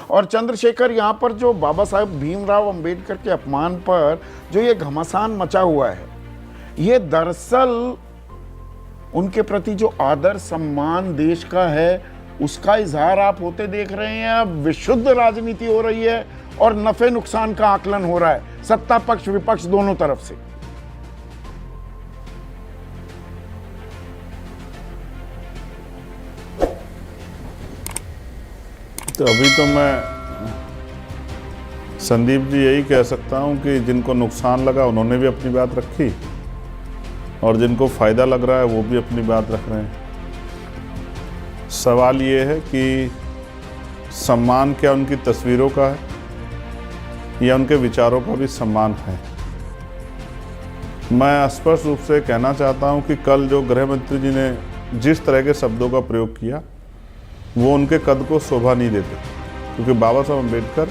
और चंद्रशेखर, यहाँ पर जो बाबा साहेब भीमराव अंबेडकर के अपमान पर जो ये घमासान मचा हुआ है, ये दरअसल उनके प्रति जो आदर सम्मान देश का है उसका इजहार आप होते देख रहे हैं। अब विशुद्ध राजनीति हो रही है और नफे नुकसान का आकलन हो रहा है सत्ता पक्ष विपक्ष दोनों तरफ से। तो अभी तो मैं संदीप जी यही कह सकता हूं कि जिनको नुकसान लगा उन्होंने भी अपनी बात रखी और जिनको फ़ायदा लग रहा है वो भी अपनी बात रख रहे हैं। सवाल ये है कि सम्मान क्या उनकी तस्वीरों का है या उनके विचारों का भी सम्मान है। मैं स्पष्ट रूप से कहना चाहता हूं कि कल जो गृह मंत्री जी ने जिस तरह के शब्दों का प्रयोग किया वो उनके कद को शोभा नहीं देते, क्योंकि बाबा साहब अम्बेडकर,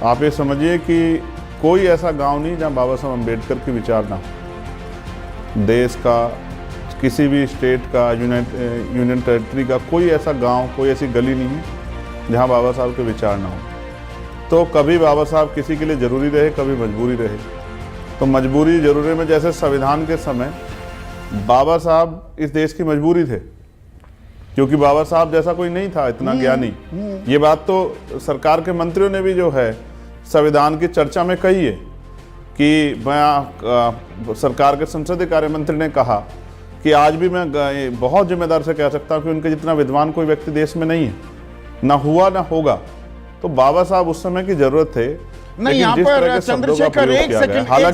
आप ये समझिए कि कोई ऐसा गांव नहीं जहां बाबा साहब अम्बेडकर के विचार ना हो। देश का, किसी भी स्टेट का, यूनियन टेरिटरी का कोई ऐसा गांव, कोई ऐसी गली नहीं है जहां बाबा साहब के विचार ना हो। तो कभी बाबा साहब किसी के लिए ज़रूरी रहे, कभी मजबूरी रहे। तो मजबूरी ज़रूरी में जैसे संविधान के समय बाबा साहब इस देश की मजबूरी थे, क्योंकि बाबा साहब जैसा कोई नहीं था इतना ज्ञानी। ये बात तो सरकार के मंत्रियों ने भी जो है संविधान की चर्चा में कही है कि मैं सरकार के संसदीय कार्य मंत्री ने कहा कि आज भी मैं बहुत जिम्मेदार से कह सकता हूँ कि उनके जितना विद्वान कोई व्यक्ति देश में नहीं है, ना हुआ ना होगा। तो बाबा साहब उस समय की जरूरत थे। नहीं, यहाँ पर चंद्रशेखर एक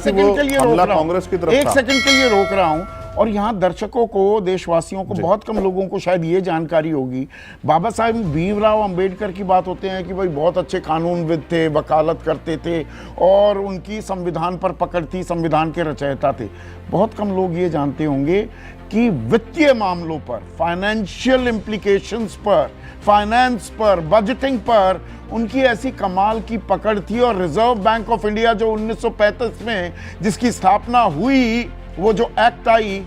सेकंड के लिए हमला कांग्रेस की तरफ था। एक सेकंड के लिए रोक रहा हूँ। और यहाँ दर्शकों को, देशवासियों को, बहुत कम लोगों को शायद ये जानकारी होगी, बाबा साहब भीमराव अंबेडकर की बात होते हैं कि भाई बहुत अच्छे कानूनविद थे, वकालत करते थे और उनकी संविधान पर पकड़ थी, संविधान के रचयिता थे। बहुत कम लोग ये जानते होंगे कि वित्तीय मामलों पर, फाइनेंशियल इम्प्लीकेशंस पर, फाइनेंस पर, बजटिंग पर उनकी ऐसी कमाल की पकड़ थी। और रिजर्व बैंक ऑफ इंडिया जो 1935 में जिसकी स्थापना हुई, वो जो एक्ट आई,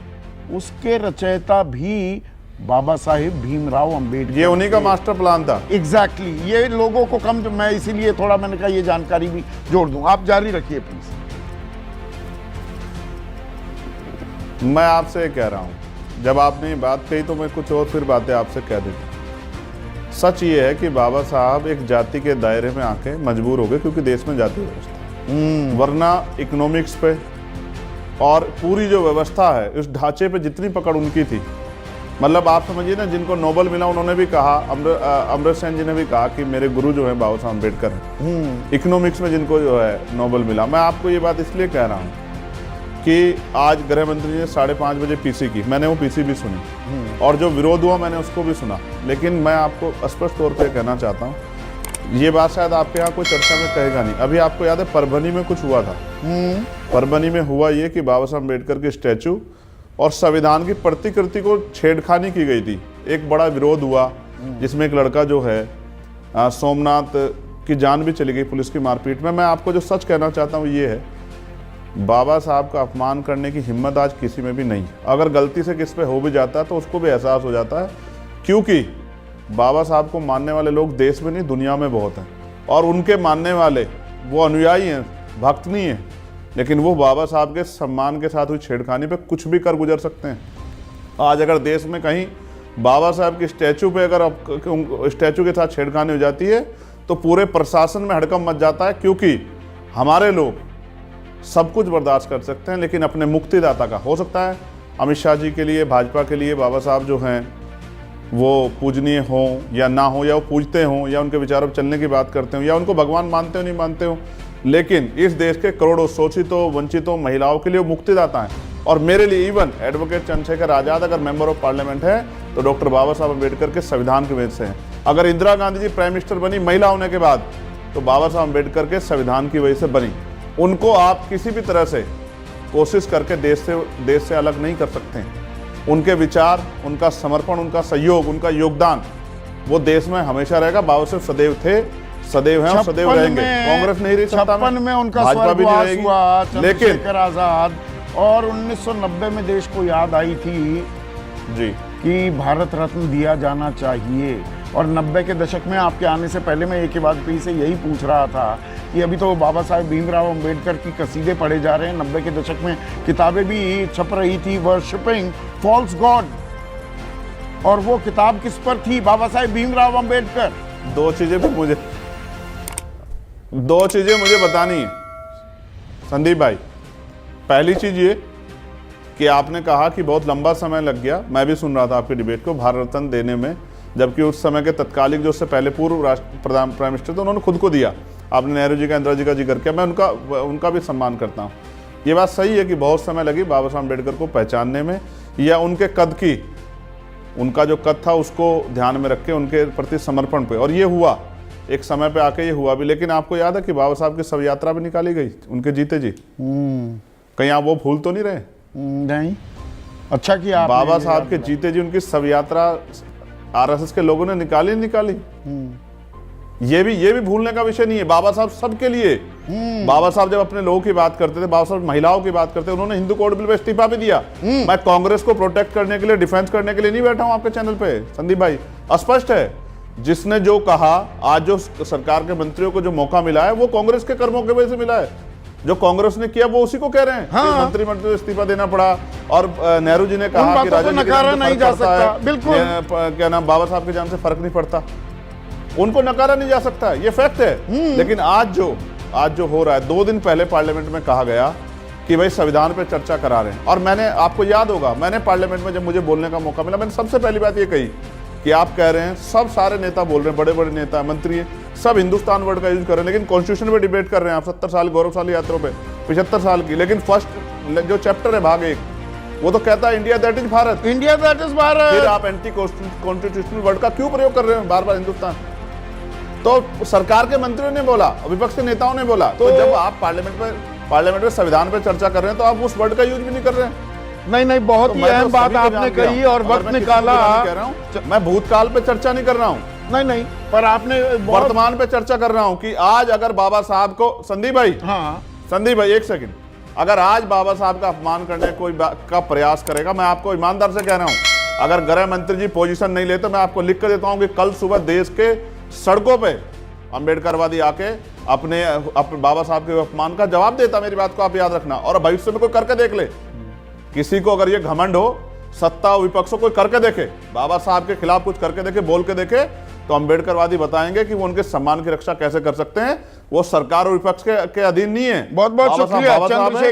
उसके रचयिता भी बाबा साहेब भीमराव अंबेडकर, ये उन्हीं का मास्टर प्लान था। एग्जैक्टली। ये लोगों को कम, मैं इसीलिए थोड़ा मैंने कहा ये जानकारी भी जोड़ दूं। आप जारी रखिए प्लीज। मैं आपसे कह रहा हूं, जब आपने ये बात कही तो मैं कुछ और फिर बातें आपसे कह देता। सच ये है कि बाबा साहब एक जाति के दायरे में आके मजबूर हो गए, क्योंकि देश में जाति व्यवस्था, वरना इकोनॉमिक्स पे और पूरी जो व्यवस्था है उस ढांचे पे जितनी पकड़ उनकी थी, मतलब आप समझिए ना, जिनको नोबेल मिला उन्होंने भी कहा, अमृत सेन जी ने भी कहा कि मेरे गुरु जो है बाबा साहब अम्बेडकर हैं। इकोनॉमिक्स में जिनको जो है नोबेल मिला। मैं आपको ये बात इसलिए कह रहा हूँ कि आज गृह मंत्री ने 5:30 बजे पीसी की, मैंने वो पीसी भी सुनी और जो विरोध हुआ मैंने उसको भी सुना। लेकिन मैं आपको स्पष्ट तौर पर कहना चाहता हूँ, ये बात शायद आपके यहाँ कोई चर्चा में कहेगा नहीं। अभी आपको याद है परभनी में कुछ हुआ था। परभनी में हुआ ये कि बाबा साहब अम्बेडकर के स्टैचू और संविधान की प्रतिकृति को छेड़खानी की गई थी। एक बड़ा विरोध हुआ जिसमें एक लड़का जो है सोमनाथ की जान भी चली गई पुलिस की मारपीट में। मैं आपको जो सच कहना चाहता हूँ ये है, बाबा साहब का अपमान करने की हिम्मत आज किसी में भी नहीं। अगर गलती से किस पे हो भी जाता है तो उसको भी एहसास हो जाता है, क्योंकि बाबा साहब को मानने वाले लोग देश में नहीं दुनिया में बहुत हैं। और उनके मानने वाले वो अनुयायी हैं, भक्त नहीं हैं, लेकिन वो बाबा साहब के सम्मान के साथ हुई छेड़खानी पे कुछ भी कर गुजर सकते हैं। आज अगर देश में कहीं बाबा साहब की स्टैचू पे अगर स्टैचू के साथ छेड़खानी हो जाती है तो पूरे प्रशासन में हड़कंप मच जाता है, क्योंकि हमारे लोग सब कुछ बर्दाश्त कर सकते हैं, लेकिन अपने मुक्तिदाता का, हो सकता है अमित शाह जी के लिए, भाजपा के लिए बाबा साहब जो हैं वो पूजनीय हों या ना हो, या वो पूजते हों या उनके विचारों पर चलने की बात करते हो, या उनको भगवान मानते हो नहीं मानते हो, लेकिन इस देश के करोड़ों शोषितों, वंचितों, महिलाओं के लिए वो मुक्तिदाता हैं। और मेरे लिए इवन एडवोकेट चंद्रशेखर आज़ाद अगर मेंबर ऑफ पार्लियामेंट है तो डॉक्टर बाबा साहब अम्बेडकर के संविधान की वजह से हैं। अगर इंदिरा गांधी जी प्राइम मिनिस्टर बनी महिला होने के बाद तो बाबा साहब अम्बेडकर के संविधान की वजह से बनी। उनको आप किसी भी तरह से कोशिश करके देश से अलग नहीं कर सकते हैं। उनके विचार, उनका समर्पण, उनका सहयोग, उनका योगदान वो देश में हमेशा रहेगा। बाबा साहब सदैव थे, सदैव हैं और सदैव रहेंगे। कांग्रेस नहीं रही सत्ता में, उनका भाजपा भी नहीं रहेगी, हुआ, लेकिन चंद्रशेखर आजाद। और 1990 में देश को याद आई थी जी कि भारत रत्न दिया जाना चाहिए। और 90 के दशक में आपके आने से पहले मैं एक वाजपेयी से यही पूछ रहा था कि अभी तो बाबा साहेब भीमराव अंबेडकर की कसीदे पढ़े जा रहे हैं, 90 के दशक में किताबें भी छप रही थी, वर्शिपिंग फॉल्स गॉड, और वो किताब किस पर थी? बाबा साहेब भीमराव अंबेडकर। दो चीजें मुझे बतानी है संदीप भाई। पहली चीज ये कि आपने कहा कि बहुत लंबा समय लग गया, मैं भी सुन रहा था आपकी डिबेट को, भारत रत्न देने में, जबकि उस समय के तत्कालिक जो उससे पहले पूर्व प्राइम मिनिस्टर थे उन्होंने खुद को दिया। आपने नेहरू जी का, इंदिरा जी का जिक्र किया, मैं उनका भी सम्मान करता हूँ। ये बात सही है कि बहुत समय लगी बाबा साहब अम्बेडकर को पहचानने में, या उनके कद की, उनका जो कद था उसको ध्यान में रख के उनके प्रति समर्पण पे, और ये हुआ एक समय पे आके, ये हुआ भी। लेकिन आपको याद है कि बाबा साहब की शव यात्रा भी निकाली गई उनके जीते जी? कहीं आप वो भूल तो नहीं रहे? नहीं, अच्छा किया आपने बाबा ये साहब याद के दिलाया। जीते जी उनकी शव यात्रा आरएसएस के लोगों ने निकाली। ये भी भूलने का विषय नहीं है। बाबा साहब सबके लिए, बाबा साहब जब अपने लोगों की बात करते थे, बाबा साहब महिलाओं की बात करते थे, उन्होंने हिंदू कोड बिल में इस्तीफा भी दिया। मैं कांग्रेस को प्रोटेक्ट करने के लिए, डिफेंस करने के लिए नहीं बैठा हूं आपके चैनल पे संदीप भाई, स्पष्ट है। जिसने जो कहा, आज जो सरकार के मंत्रियों को जो मौका मिला है वो कांग्रेस के कर्मों की वजह से मिला है। जो कांग्रेस ने किया वो उसी को कह रहे हैं। हाँ। मंत्रिमंडल से इस्तीफा देना पड़ा, और नेहरू जी ने कहा कि राजा जी के नकारा नाम से नहीं फर्क जा पड़ता सकता, है। बिल्कुल। क्या नाम, बाबा साहब के जान से फर्क नहीं पड़ता, उनको नकारा नहीं जा सकता, ये फैक्ट है। लेकिन आज जो हो रहा है, 2 दिन पहले पार्लियामेंट में कहा गया कि भाई संविधान पे चर्चा करा रहे हैं, और मैंने, आपको याद होगा, मैंने पार्लियामेंट में जब मुझे बोलने का मौका मिला, मैंने सबसे पहली बात ये कही कि आप कह रहे हैं, सब सारे नेता बोल रहे हैं, बड़े बड़े नेता, मंत्री, सब हिंदुस्तान वर्ड का यूज कर रहे हैं, लेकिन कॉन्स्टिट्यूशन पे डिबेट कर रहे हैं आप 70 साल गौरवशाली यात्रा पे, 75 साल की। लेकिन फर्स्ट जो चैप्टर है भाग 1, वो तो कहता है India that is Bharat, India that is Bharat. फिर आप एंटी कॉन्स्टिट्यूशनल वर्ड का क्यों प्रयोग कर रहे हैं बार बार हिंदुस्तान? तो सरकार के मंत्रियों ने बोला, विपक्ष के नेताओं ने बोला, तो जब आप पार्लियामेंट में संविधान पे चर्चा कर रहे हैं तो आप उस वर्ड का यूज भी नहीं कर रहे हैं। नहीं, बहुत ही अहम बात आपने कही और वक्त निकाला। कह रहा हूं, मैं भूतकाल पे चर्चा नहीं कर रहा हूं, नहीं, पर आपने वर्तमान पे चर्चा कर रहा हूं कि आज अगर बाबा साहब को, संदीप भाई एक सेकंड, अगर आज बाबा साहब का अपमान करने कोई का प्रयास करेगा, मैं आपको ईमानदार से कह रहा हूं, अगर गृह मंत्री जी पोजीशन नहीं लेते, मैं आपको लिख कर देता हूं कि कल सुबह देश के सड़कों पे अम्बेडकरवादी आके अपने बाबा साहब के अपमान का जवाब देता। मेरी बात को आप याद रखना, और भविष्य में कोई करके देख ले, किसी को अगर ये घमंड हो, सत्ता विपक्ष कोई करके देखे, बाबा साहब के खिलाफ कुछ करके देखे, बोल के देखे, तो अम्बेडकरवादी बताएंगे कि वो उनके सम्मान की रक्षा कैसे कर सकते हैं। वो सरकार और विपक्ष के अधीन नहीं है। बहुत बहुत शुक्रिया चंद्रशेखर।